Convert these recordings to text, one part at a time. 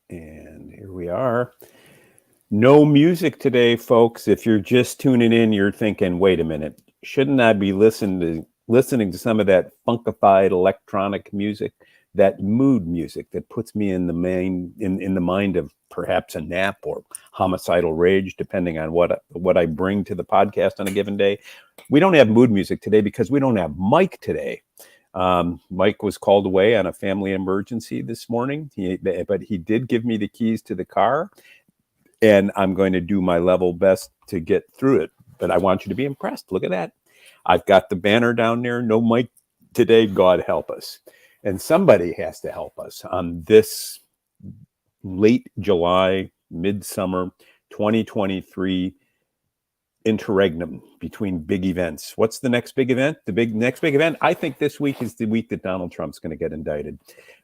And here we are. No music today, folks. If you're just tuning in, you're thinking, wait a minute, shouldn't I be listening to some of that funkified electronic music, that mood music that puts me in the mind of perhaps a nap or homicidal rage, depending on what I bring to the podcast on a given day? We don't have mood music today because we don't have Mike today. Mike was called away on a family emergency this morning, but he did give me the keys to the car, and I'm going to do my level best to get through it. But I want you to be impressed. Look at that. I've got the banner down there. No Mike today, God help us. And somebody has to help us on this late July, midsummer 2023 interregnum between big events. What's the next big event? Next big event, I think this week is the week that Donald Trump's going to get indicted.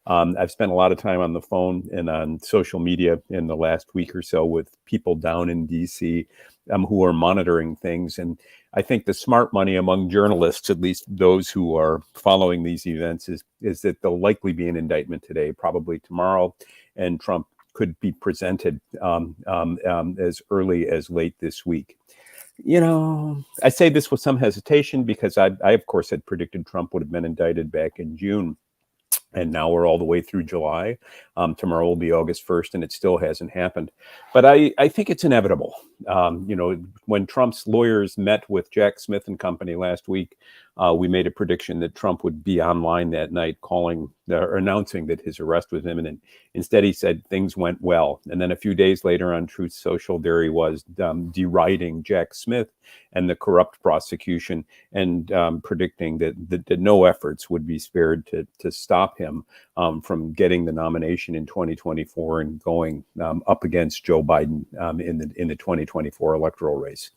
I've spent a lot of time on the phone and on social media in the last week or so with people down in DC who are monitoring things. And I think the smart money among journalists, at least those who are following these events, is that there'll likely be an indictment today, probably tomorrow, and Trump could be presented as early as late this week. You know, I say this with some hesitation because I of course, had predicted Trump would have been indicted back in June. And now we're all the way through July. Tomorrow will be August 1st, and it still hasn't happened. But I think it's inevitable. When Trump's lawyers met with Jack Smith and company last week, we made a prediction that Trump would be online that night announcing that his arrest was imminent. Instead, he said things went well. And then a few days later on Truth Social, there he was deriding Jack Smith and the corrupt prosecution and predicting that no efforts would be spared to stop him from getting the nomination in 2024 and going up against Joe Biden in the 2024 electoral race.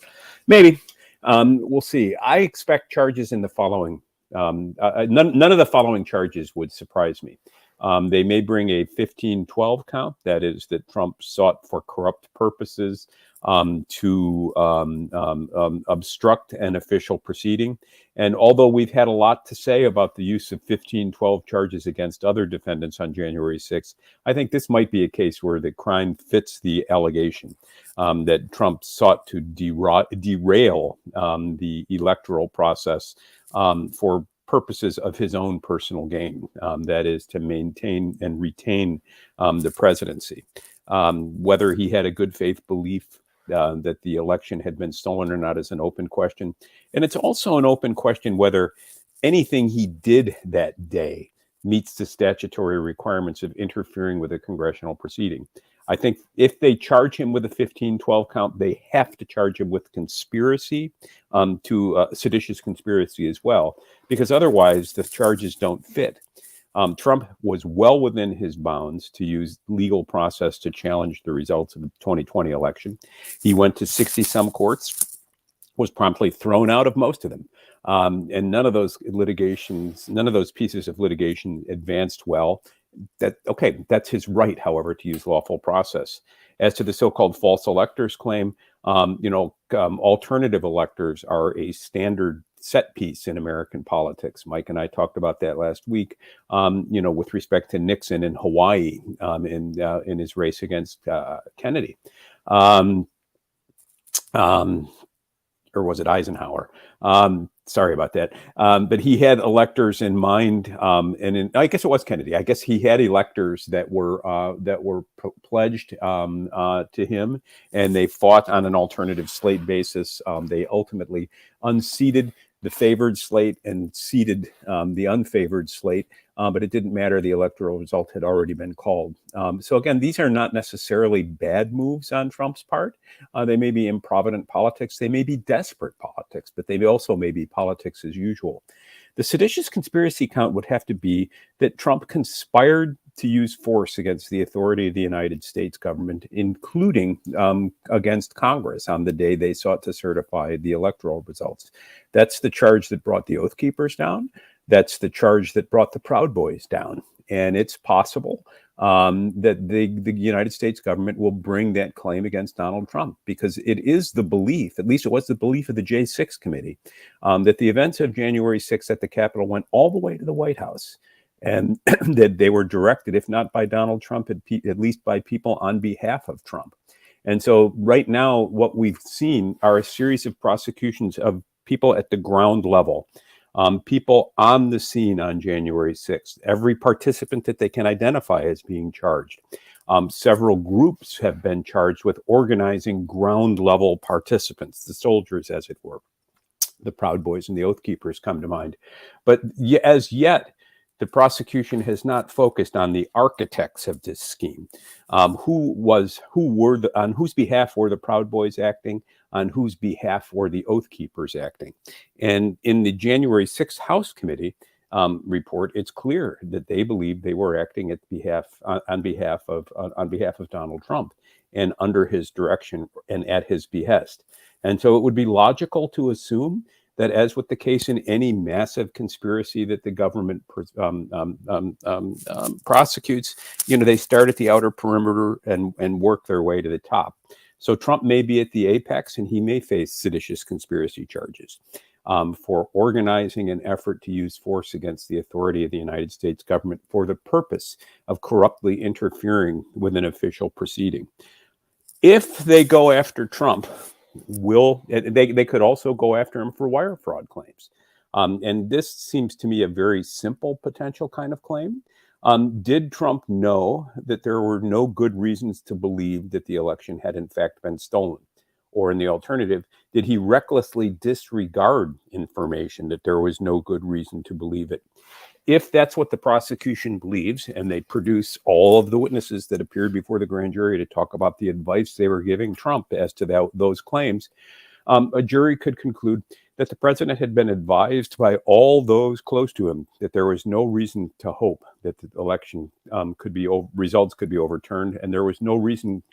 Maybe. We'll see. I expect charges in the following. None of the following charges would surprise me. They may bring a 1512 count, that is, that Trump sought for corrupt purposes to obstruct an official proceeding. And although we've had a lot to say about the use of 1512 charges against other defendants on January 6th, I think this might be a case where the crime fits the allegation that Trump sought to derail the electoral process for purposes of his own personal gain, that is, to maintain and retain the presidency. Whether he had a good faith belief that the election had been stolen or not is an open question. And it's also an open question whether anything he did that day meets the statutory requirements of interfering with a congressional proceeding. I think if they charge him with a 1512 count, they have to charge him with conspiracy to seditious conspiracy as well, because otherwise the charges don't fit. Trump was well within his bounds to use legal process to challenge the results of the 2020 election. He went to 60-some courts, was promptly thrown out of most of them. And none of those pieces of litigation advanced well. That's his right, however, to use lawful process. As to the so-called false electors claim, alternative electors are a standard set piece in American politics. Mike and I talked about that last week, with respect to Nixon in Hawaii in his race against Kennedy. Or was it Eisenhower? Sorry about that. But he had electors in mind, I guess it was Kennedy. I guess he had electors that were pledged to him, and they fought on an alternative slate basis. They ultimately unseated the favored slate and seated the unfavored slate, but it didn't matter. The electoral result had already been called. So again, these are not necessarily bad moves on Trump's part. They may be improvident politics. They may be desperate politics, but they also may be politics as usual. The seditious conspiracy count would have to be that Trump conspired to use force against the authority of the United States government, including against Congress on the day they sought to certify the electoral results. That's the charge that brought the Oath Keepers down. That's the charge that brought the Proud Boys down. And it's possible that the United States government will bring that claim against Donald Trump, because it is the belief, at least it was the belief of the J6 committee, that the events of January 6th at the Capitol went all the way to the White House. and that they were directed, if not by Donald Trump, at least by people on behalf of Trump. And so right now, what we've seen are a series of prosecutions of people at the ground level, people on the scene on January 6th, every participant that they can identify as being charged. Several groups have been charged with organizing ground level participants, the soldiers, as it were. The Proud Boys and the Oath Keepers come to mind. But as yet, the prosecution has not focused on the architects of this scheme. On whose behalf were the Proud Boys acting, on whose behalf were the Oath Keepers acting. And in the January 6th House Committee report, it's clear that they believe they were acting on behalf of Donald Trump and under his direction and at his behest. And so it would be logical to assume that, as with the case in any massive conspiracy that the government prosecutes, they start at the outer perimeter and work their way to the top. So Trump may be at the apex, and he may face seditious conspiracy charges for organizing an effort to use force against the authority of the United States government for the purpose of corruptly interfering with an official proceeding. If they go after Trump, they could also go after him for wire fraud claims. And this seems to me a very simple potential kind of claim. Did Trump know that there were no good reasons to believe that the election had in fact been stolen? Or in the alternative, did he recklessly disregard information that there was no good reason to believe it? If that's what the prosecution believes, and they produce all of the witnesses that appeared before the grand jury to talk about the advice they were giving Trump as to those claims, a jury could conclude that the president had been advised by all those close to him that there was no reason to hope that the election results could be overturned, and there was no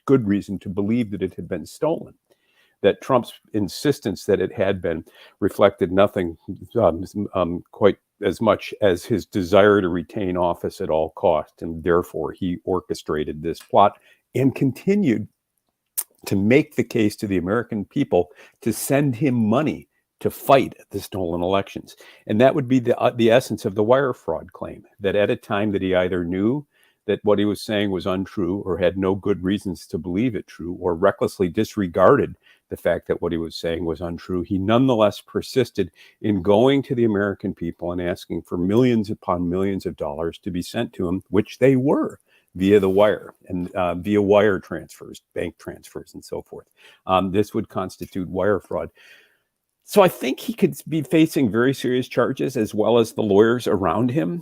good reason to believe that it had been stolen. That Trump's insistence that it had been reflected nothing quite as much as his desire to retain office at all costs, and therefore he orchestrated this plot and continued to make the case to the American people to send him money to fight the stolen elections. And that would be the essence of the wire fraud claim, that at a time that he either knew that what he was saying was untrue or had no good reasons to believe it true, or recklessly disregarded the fact that what he was saying was untrue, he nonetheless persisted in going to the American people and asking for millions upon millions of dollars to be sent to him, which they were via the wire and via wire transfers, bank transfers, and so forth. This would constitute wire fraud. So I think he could be facing very serious charges, as well as the lawyers around him.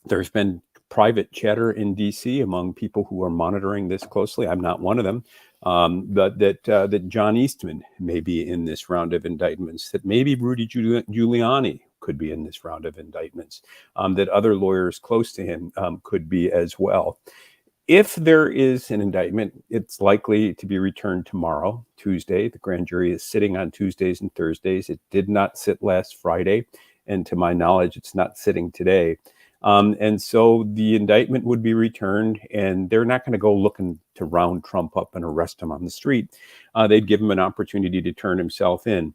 There's been private chatter in D.C. among people who are monitoring this closely. I'm not one of them. That John Eastman may be in this round of indictments, that maybe Rudy Giuliani could be in this round of indictments, that other lawyers close to him could be as well. If there is an indictment, it's likely to be returned tomorrow, Tuesday. The grand jury is sitting on Tuesdays and Thursdays. It did not sit last Friday, and to my knowledge, it's not sitting today. And so the indictment would be returned, and they're not going to go looking to round Trump up and arrest him on the street. They'd give him an opportunity to turn himself in.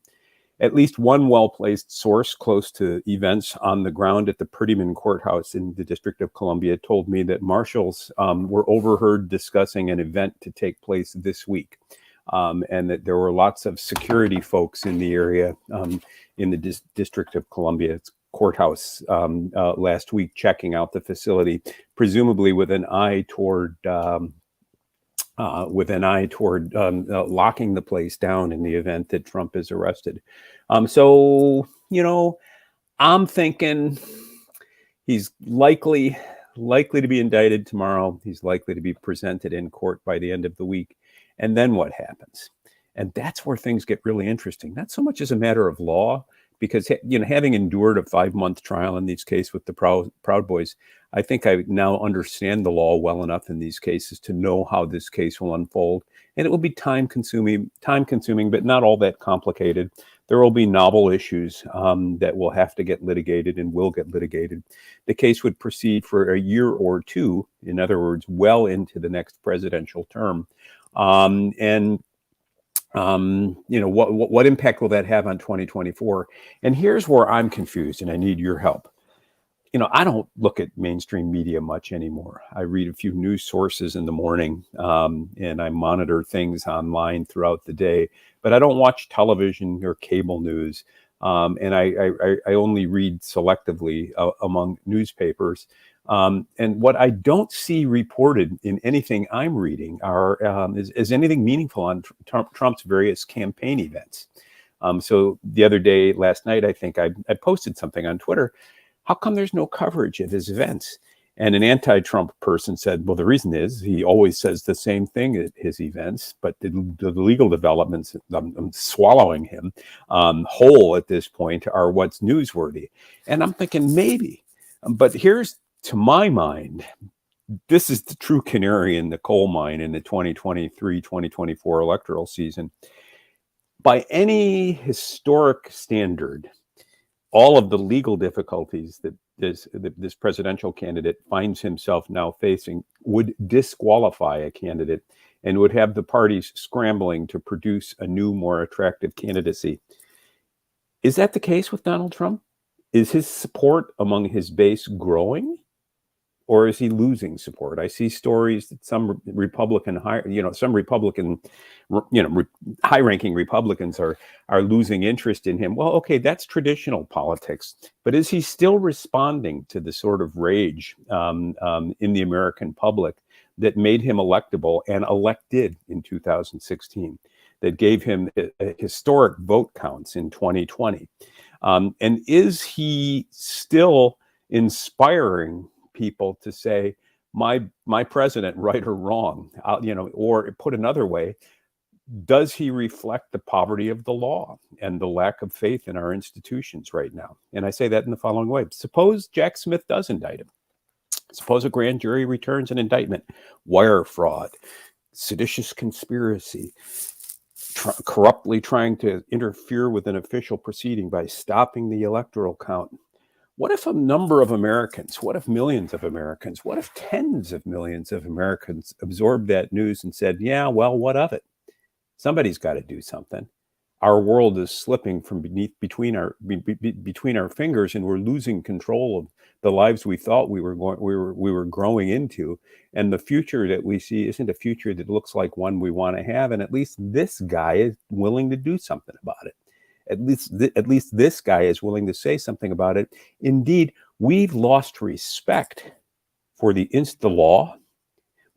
At least one well-placed source close to events on the ground at the Prettyman Courthouse in the District of Columbia told me that marshals were overheard discussing an event to take place this week, and that there were lots of security folks in the area in the District of Columbia courthouse last week checking out the facility, presumably with an eye toward locking the place down in the event that Trump is arrested. So I'm thinking he's likely to be indicted tomorrow. He's likely to be presented in court by the end of the week. And then what happens? And that's where things get really interesting. Not so much as a matter of law, because having endured a 5-month trial in these cases with the Proud Boys, I think I now understand the law well enough in these cases to know how this case will unfold. And it will be time consuming, but not all that complicated. There will be novel issues that will have to get litigated and will get litigated. The case would proceed for a year or two, in other words, well into the next presidential term. What impact will that have on 2024? And here's where I'm confused, and I need your help. I don't look at mainstream media much anymore. I read a few news sources in the morning, and I monitor things online throughout the day, but I don't watch television or cable news. And I only read selectively among newspapers. And what I don't see reported in anything I'm reading is anything meaningful on Trump's various campaign events. So the other day, last night, I think I posted something on Twitter. How come there's no coverage of his events? And an anti-Trump person said, well, the reason is he always says the same thing at his events, but the legal developments, I'm swallowing him whole at this point, are what's newsworthy. And I'm thinking maybe, but here's, to my mind, this is the true canary in the coal mine in the 2023-2024 electoral season. By any historic standard, all of the legal difficulties that this presidential candidate finds himself now facing would disqualify a candidate and would have the parties scrambling to produce a new, more attractive candidacy. Is that the case with Donald Trump? Is his support among his base growing? Or is he losing support? I see stories that some Republican, high-ranking Republicans are losing interest in him. Well, okay, that's traditional politics, but is he still responding to the sort of rage in the American public that made him electable and elected in 2016, that gave him historic vote counts in 2020? And is he still inspiring people to say, my president, right or wrong? Or put another way, does he reflect the poverty of the law and the lack of faith in our institutions right now? And I say that in the following way. Suppose Jack Smith does indict him. Suppose a grand jury returns an indictment: wire fraud, seditious conspiracy, corruptly trying to interfere with an official proceeding by stopping the electoral count. What if a number of Americans, what if millions of Americans, what if tens of millions of Americans absorbed that news and said, yeah, well, what of it? Somebody's got to do something. Our world is slipping from between our fingers, and we're losing control of the lives we thought we were growing into. And the future that we see isn't a future that looks like one we want to have. And at least this guy is willing to do something about it. At least this guy is willing to say something about it. Indeed, we've lost respect for the law.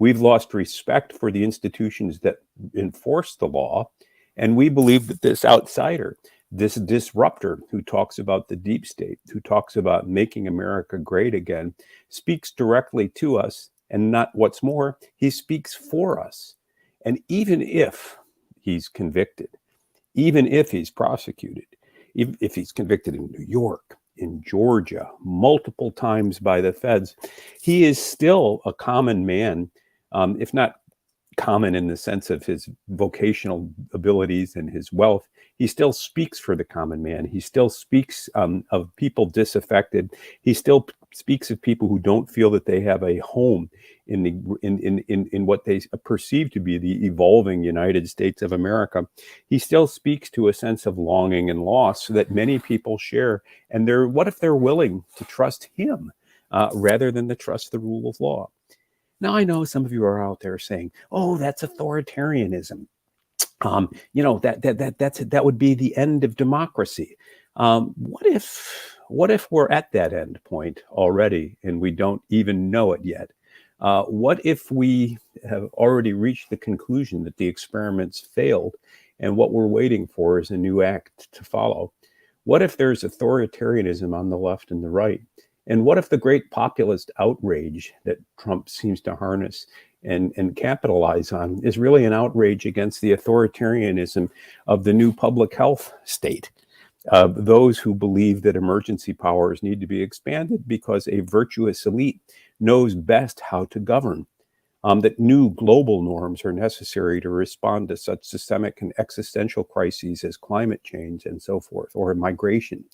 We've lost respect for the institutions that enforce the law. And we believe that this outsider, this disruptor who talks about the deep state, who talks about making America great again, speaks directly to us. And not what's more, he speaks for us. And even if he's convicted, even if he's prosecuted, if he's convicted in New York, in Georgia, multiple times by the feds, he is still a common man, if not common in the sense of his vocational abilities and his wealth. He still speaks for the common man. He still speaks of people disaffected. He still speaks of people who don't feel that they have a home in what they perceive to be the evolving United States of America. He still speaks to a sense of longing and loss that many people share. And what if they're willing to trust him rather than to trust the rule of law? Now, I know some of you are out there saying, "Oh, that's authoritarianism. That would be the end of democracy." What if we're at that end point already and we don't even know it yet? What if we have already reached the conclusion that the experiments failed and what we're waiting for is a new act to follow? What if there's authoritarianism on the left and the right? And what if the great populist outrage that Trump seems to harness and capitalize on is really an outrage against the authoritarianism of the new public health state? Those who believe that emergency powers need to be expanded because a virtuous elite knows best how to govern, that new global norms are necessary to respond to such systemic and existential crises as climate change and so forth, or migration,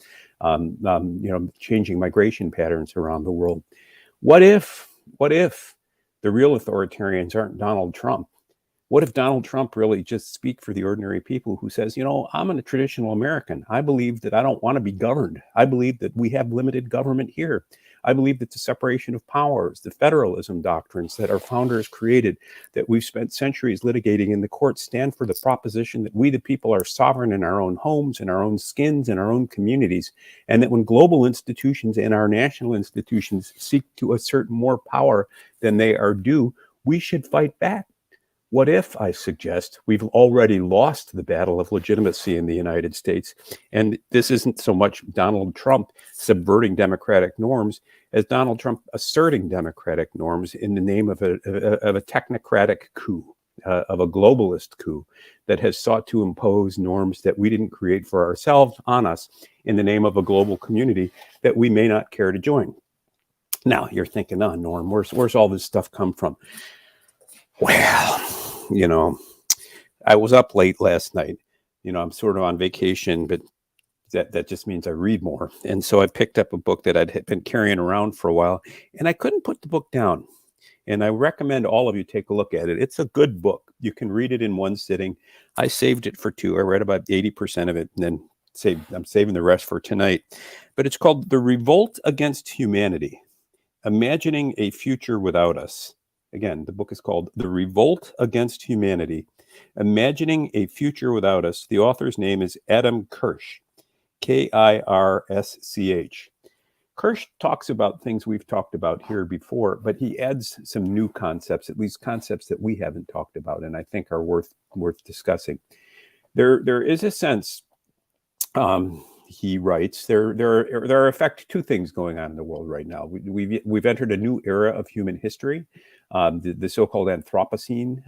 changing migration patterns around the world. What if the real authoritarians aren't Donald Trump? What if Donald Trump really just speaks for the ordinary people who says, I'm a traditional American. I believe that I don't want to be governed. I believe that we have limited government here. I believe that the separation of powers, the federalism doctrines that our founders created, that we've spent centuries litigating in the courts, stand for the proposition that we, the people, are sovereign in our own homes, in our own skins, in our own communities, and that when global institutions and our national institutions seek to assert more power than they are due, we should fight back. What if, I suggest, we've already lost the battle of legitimacy in the United States, and this isn't so much Donald Trump subverting democratic norms as Donald Trump asserting democratic norms in the name of a technocratic coup, of a globalist coup that has sought to impose norms that we didn't create for ourselves on us in the name of a global community that we may not care to join. Now, you're thinking, oh, Norm, where's all this stuff come from? Well, I was up late last night. I'm sort of on vacation, but that just means I read more. And so I picked up a book that I'd been carrying around for a while, and I couldn't put the book down. And I recommend all of you take a look at it. It's a good book. You can read it in one sitting. I saved it for two. I read about 80% of it, and then I'm saving the rest for tonight. But it's called The Revolt Against Humanity: Imagining a Future Without Us. Again, the book is called The Revolt Against Humanity: Imagining a Future Without Us. The author's name is Adam Kirsch, Kirsch. Kirsch talks about things we've talked about here before, but he adds some new concepts, at least concepts that we haven't talked about, and I think are worth discussing. There is a sense, he writes, there are in fact two things going on in the world right now. We've entered a new era of human history, the so-called Anthropocene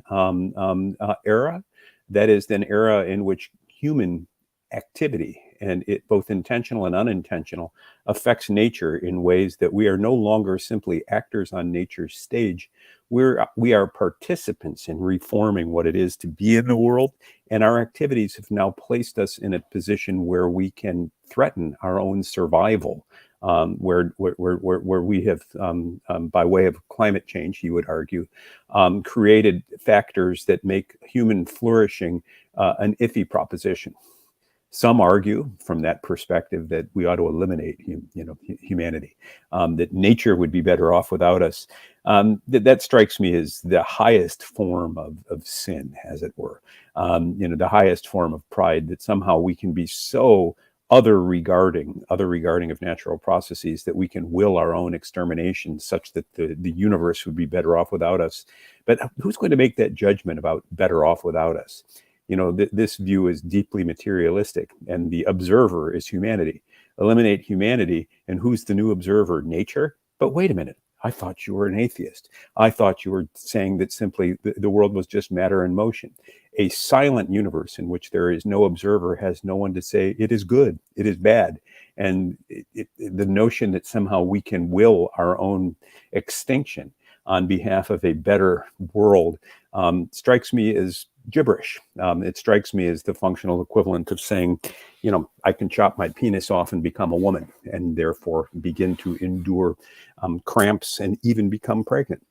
era. That is an era in which human activity, and it both intentional and unintentional, affects nature in ways that we are no longer simply actors on nature's stage. We are participants in reforming what it is to be in the world, and our activities have now placed us in a position where we can threaten our own survival, where we have, by way of climate change, you would argue, created factors that make human flourishing an iffy proposition. Some argue from that perspective that we ought to eliminate humanity, that nature would be better off without us. That strikes me as the highest form of sin, as it were, the highest form of pride, that somehow we can be so other regarding of natural processes that we can will our own extermination such that the universe would be better off without us. But who's going to make that judgment about better off without us? This view is deeply materialistic, and the observer is humanity. Eliminate humanity, and who's the new observer? Nature? But wait a minute. I thought you were an atheist. I thought you were saying that simply the world was just matter in motion. A silent universe in which there is no observer has no one to say it is good, it is bad. And the notion that somehow we can will our own extinction on behalf of a better world strikes me as gibberish. It strikes me as the functional equivalent of saying, I can chop my penis off and become a woman, and therefore begin to endure cramps and even become pregnant.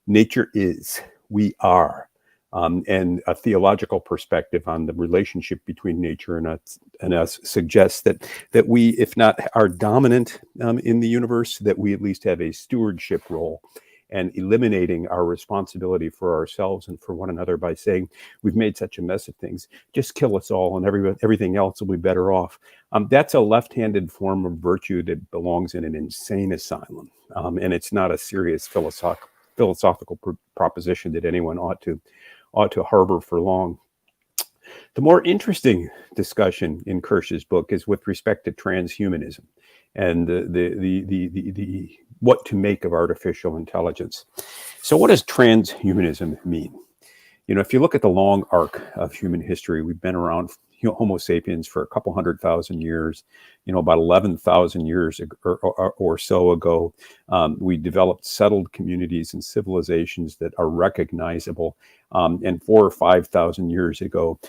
Nature is, we are. And a theological perspective on the relationship between nature and us suggests that we, if not are dominant in the universe, that we at least have a stewardship role, and eliminating our responsibility for ourselves and for one another by saying, we've made such a mess of things, just kill us all and everything else will be better off. That's a left-handed form of virtue that belongs in an insane asylum. And it's not a serious philosophical proposition that anyone ought to harbor for long. The more interesting discussion in Kirsch's book is with respect to transhumanism and the what to make of artificial intelligence. So what does transhumanism mean? If you look at the long arc of human history, we've been around, Homo sapiens, for a couple 100,000 years. About 11,000 years or so ago, we developed settled communities and civilizations that are recognizable. And 4,000 or 5,000 years ago,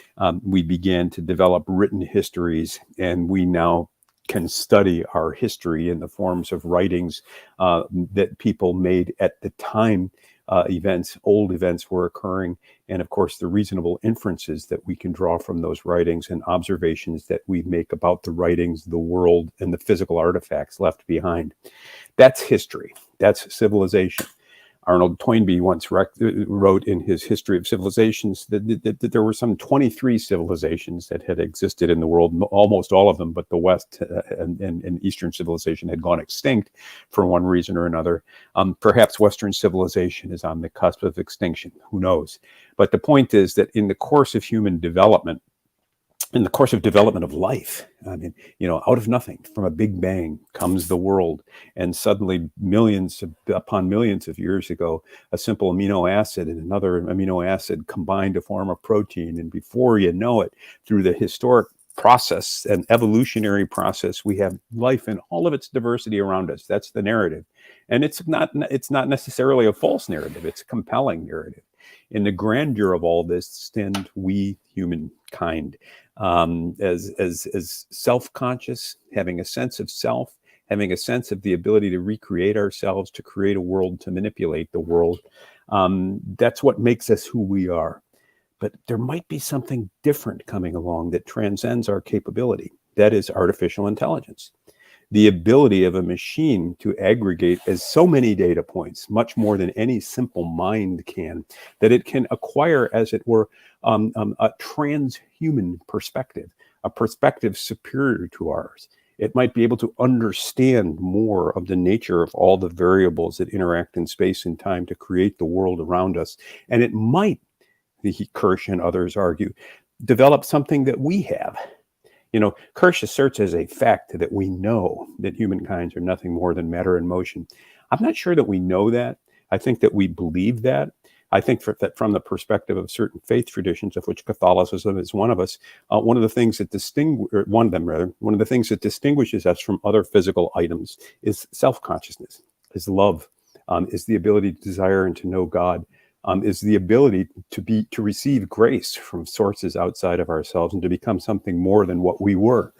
we began to develop written histories, and we now can study our history in the forms of writings that people made at the time events, old events were occurring, and of course the reasonable inferences that we can draw from those writings and observations that we make about the writings, the world, and the physical artifacts left behind. That's history. That's civilization. Arnold Toynbee once wrote in his History of Civilizations that there were some 23 civilizations that had existed in the world, almost all of them, but the West and Eastern civilization had gone extinct for one reason or another. Perhaps Western civilization is on the cusp of extinction. Who knows? But the point is that in the course of human development, in the course of development of life, I mean, out of nothing, from a big bang comes the world. And suddenly millions upon millions of years ago, a simple amino acid and another amino acid combined to form a protein. And before you know it, through the historic process and evolutionary process, we have life in all of its diversity around us. That's the narrative. And it's not necessarily a false narrative. It's a compelling narrative. In the grandeur of all this stand we humankind, as self-conscious, having a sense of self, having a sense of the ability to recreate ourselves, to create a world, to manipulate the world. That's what makes us who we are. But there might be something different coming along that transcends our capability. That is artificial intelligence. The ability of a machine to aggregate as so many data points, much more than any simple mind can, that it can acquire, as it were, a transhuman perspective, a perspective superior to ours. It might be able to understand more of the nature of all the variables that interact in space and time to create the world around us. And it might, Kirsch and others argue, develop something that we have. Kirsch asserts as a fact that we know that humankind are nothing more than matter and motion. I'm not sure that we know that. I think that we believe that. I think that from the perspective of certain faith traditions, of which Catholicism is one of us, one of the things that distinguishes us from other physical items is self-consciousness, is love, is the ability to desire and to know God. Is the ability to receive grace from sources outside of ourselves and to become something more than what we were.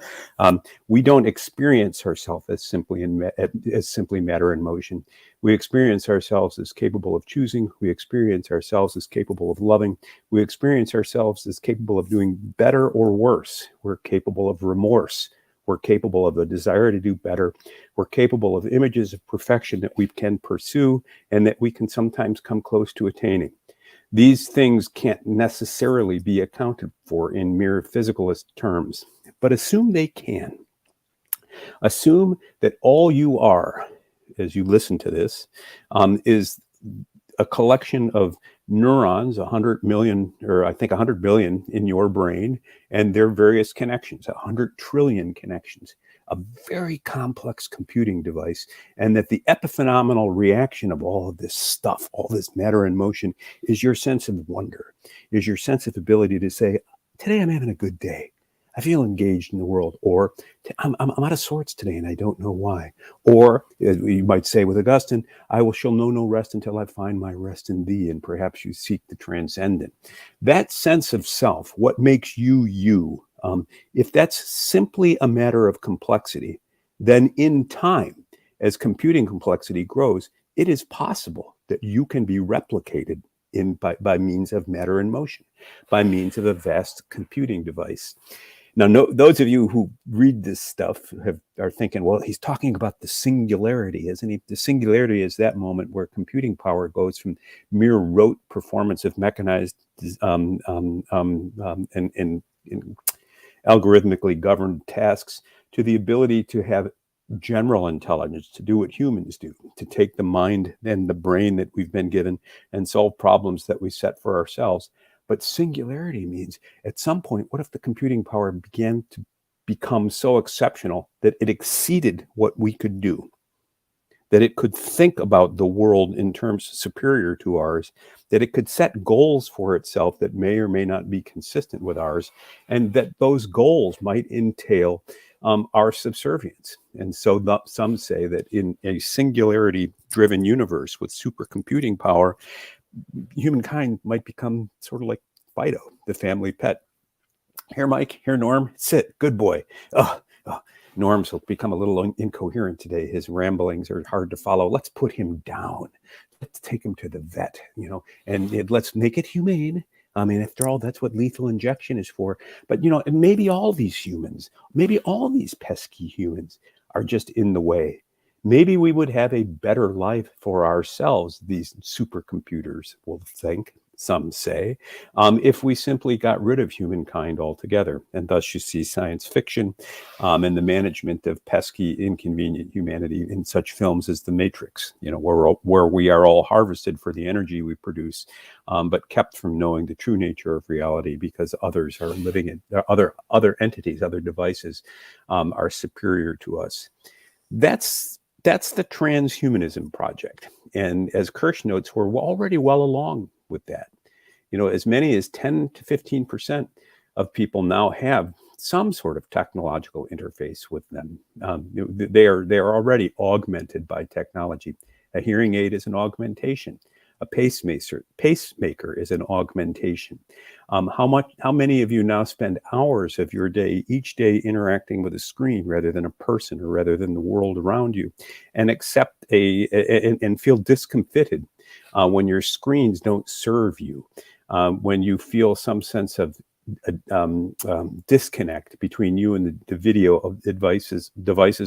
We don't experience ourselves as simply matter and motion. We experience ourselves as capable of choosing. We experience ourselves as capable of loving. We experience ourselves as capable of doing better or worse. We're capable of remorse. We're capable of a desire to do better. We're capable of images of perfection that we can pursue and that we can sometimes come close to attaining. These things can't necessarily be accounted for in mere physicalist terms, but assume they can. Assume that all you are, as you listen to this, is a collection of neurons, 100 million, or I think 100 billion in your brain, and their various connections, 100 trillion connections, a very complex computing device, and that the epiphenomenal reaction of all of this stuff, all this matter and motion, is your sense of wonder, is your sense of ability to say, today I'm having a good day. I feel engaged in the world, or I'm out of sorts today and I don't know why. Or as you might say with Augustine, I shall know no rest until I find my rest in thee, and perhaps you seek the transcendent. That sense of self, what makes you you, if that's simply a matter of complexity, then in time, as computing complexity grows, it is possible that you can be replicated by means of matter and motion, by means of a vast computing device. Now, those of you who read this stuff are thinking, well, he's talking about the singularity, isn't he? The singularity is that moment where computing power goes from mere rote performance of mechanized and algorithmically governed tasks to the ability to have general intelligence, to do what humans do, to take the mind and the brain that we've been given and solve problems that we set for ourselves. But singularity means at some point, what if the computing power began to become so exceptional that it exceeded what we could do? That it could think about the world in terms superior to ours, that it could set goals for itself that may or may not be consistent with ours, and that those goals might entail our subservience. And so some say that in a singularity-driven universe with supercomputing power, humankind might become sort of like Fido, the family pet. Here, Mike. Here, Norm. Sit. Good boy. Norm's will become a little incoherent today. His ramblings are hard to follow. Let's put him down. let's take him to the vet, and let's make it humane. I mean, after all, that's what lethal injection is for. But, and maybe all these humans, maybe all these pesky humans are just in the way. Maybe we would have a better life for ourselves, these supercomputers will think, some say, if we simply got rid of humankind altogether. And thus you see science fiction and the management of pesky, inconvenient humanity in such films as The Matrix, where we are all harvested for the energy we produce, but kept from knowing the true nature of reality because others are living it. Other entities, other devices are superior to us. That's the transhumanism project. And as Kirsch notes, we're already well along with that. As many as 10 to 15% of people now have some sort of technological interface with them. They are already augmented by technology. A hearing aid is an augmentation. A pacemaker is an augmentation. How many of you now spend hours of your day, each day, interacting with a screen rather than a person or rather than the world around you, and accept and feel discomfited when your screens don't serve you, when you feel some sense of disconnect between you and the video of devices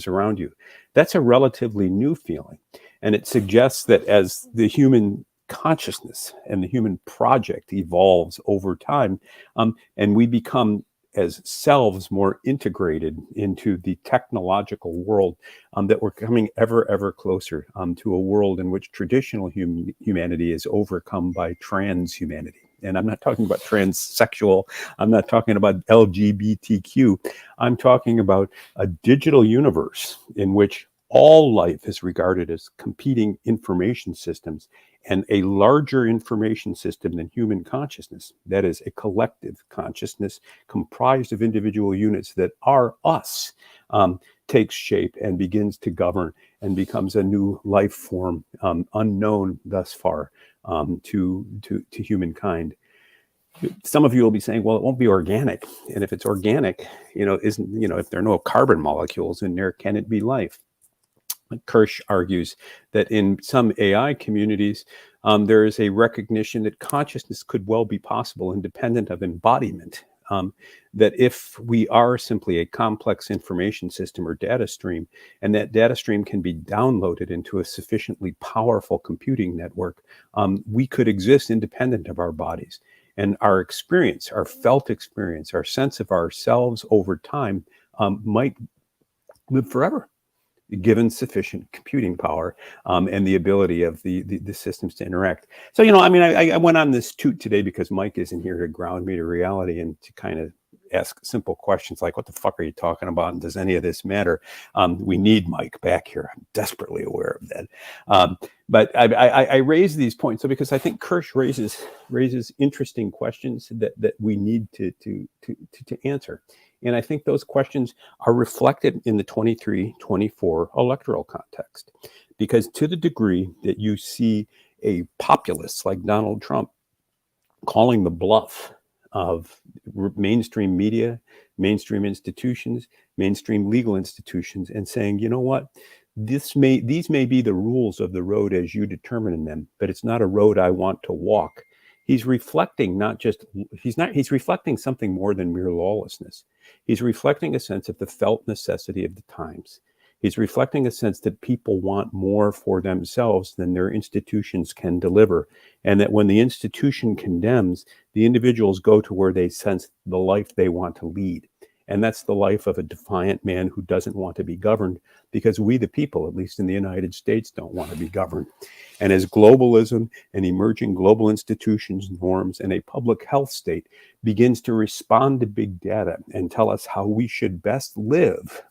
around you? That's a relatively new feeling, and it suggests that as the human consciousness and the human project evolves over time, and we become as selves more integrated into the technological world, that we're coming ever closer to a world in which traditional humanity is overcome by transhumanity. And I'm not talking about transsexual. I'm not talking about LGBTQ. I'm talking about a digital universe in which all life is regarded as competing information systems, and a larger information system than human consciousness, that is a collective consciousness comprised of individual units that are us, takes shape and begins to govern and becomes a new life form, unknown thus far to humankind. Some of you will be saying, well, it won't be organic. And if it's organic, if there are no carbon molecules in there, can it be life? Kirsch argues that in some AI communities, there is a recognition that consciousness could well be possible independent of embodiment. That if we are simply a complex information system or data stream, and that data stream can be downloaded into a sufficiently powerful computing network, we could exist independent of our bodies. And our experience, our felt experience, our sense of ourselves over time might live forever, given sufficient computing power and the ability of the systems to interact. So, I went on this toot today because Mike isn't here to ground me to reality and to kind of ask simple questions like, what the fuck are you talking about? And does any of this matter? We need Mike back here. I'm desperately aware of that. But I raise these points because I think Kirsch raises interesting questions that we need to answer. And I think those questions are reflected in the 23-24 electoral context, because to the degree that you see a populist like Donald Trump calling the bluff of mainstream media, mainstream institutions, mainstream legal institutions, and saying, you know what, these may be the rules of the road as you determine them, but it's not a road I want to walk. He's reflecting he's reflecting something more than mere lawlessness. He's reflecting a sense of the felt necessity of the times. He's reflecting a sense that people want more for themselves than their institutions can deliver. And that when the institution condemns, the individuals go to where they sense the life they want to lead. And that's the life of a defiant man who doesn't want to be governed, because we, the people, at least in the United States, don't want to be governed. And as globalism and emerging global institutions, norms, and a public health state begins to respond to big data and tell us how we should best live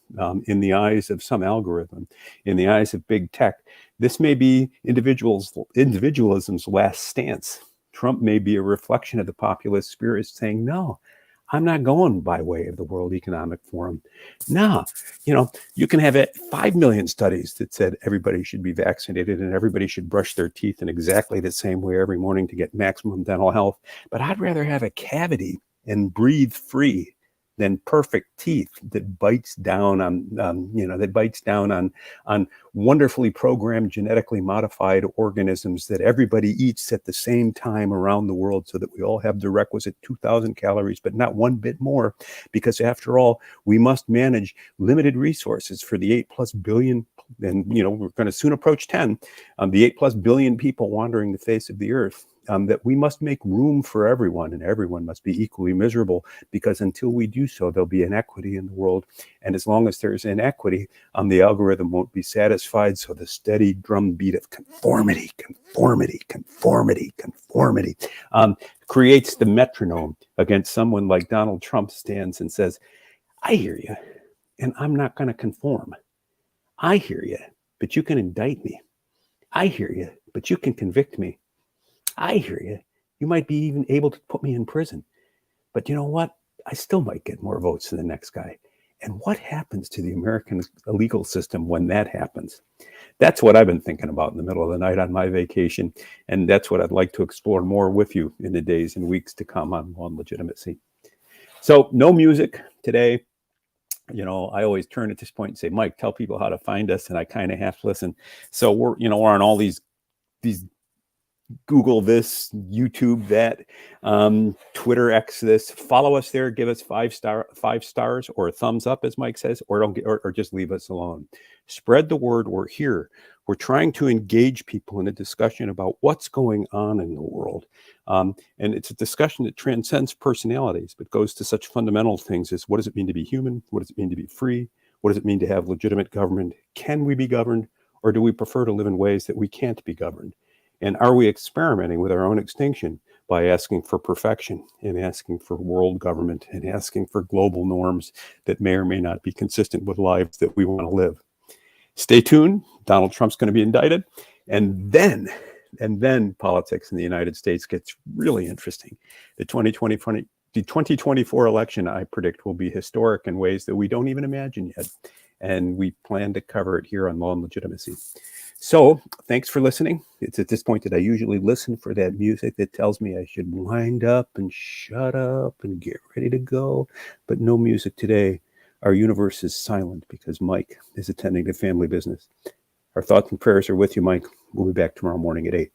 in the eyes of some algorithm, in the eyes of big tech, this may be individualism's last stance. Trump may be a reflection of the populist spirit saying, no, I'm not going by way of the World Economic Forum. No, you can have 5 million studies that said everybody should be vaccinated and everybody should brush their teeth in exactly the same way every morning to get maximum dental health. But I'd rather have a cavity and breathe free than perfect teeth that bites down on wonderfully programmed, genetically modified organisms that everybody eats at the same time around the world, so that we all have the requisite 2,000 calories, but not one bit more, because after all, we must manage limited resources for the 8+ billion, and we're going to soon approach 10, the 8+ billion people wandering the face of the earth. That we must make room for everyone, and everyone must be equally miserable, because until we do so, there'll be inequity in the world. And as long as there's inequity, the algorithm won't be satisfied. So the steady drumbeat of conformity creates the metronome against someone like Donald Trump stands and says, I hear you, and I'm not going to conform. I hear you, but you can indict me. I hear you, but you can convict me. I hear you. You might be even able to put me in prison. But you know what? I still might get more votes than the next guy. And what happens to the American legal system when that happens? That's what I've been thinking about in the middle of the night on my vacation. And that's what I'd like to explore more with you in the days and weeks to come on legitimacy. So no music today. I always turn at this point and say, Mike, tell people how to find us. And I kind of half listen. So we're on all these Google this, YouTube that, Twitter X this. Follow us there. Give us 5 stars or a thumbs up, as Mike says, or just leave us alone. Spread the word. We're here. We're trying to engage people in a discussion about what's going on in the world, and it's a discussion that transcends personalities, but goes to such fundamental things as, what does it mean to be human? What does it mean to be free? What does it mean to have legitimate government? Can we be governed, or do we prefer to live in ways that we can't be governed? And are we experimenting with our own extinction by asking for perfection, and asking for world government, and asking for global norms that may or may not be consistent with lives that we want to live? Stay tuned. Donald Trump's going to be indicted. And then politics in the United States gets really interesting. The 2024 election, I predict, will be historic in ways that we don't even imagine yet. And we plan to cover it here on Law and Legitimacy. So thanks for listening. It's at this point that I usually listen for that music that tells me I should wind up and shut up and get ready to go. But no music today. Our universe is silent because Mike is attending to family business. Our thoughts and prayers are with you, Mike. We'll be back tomorrow morning at 8.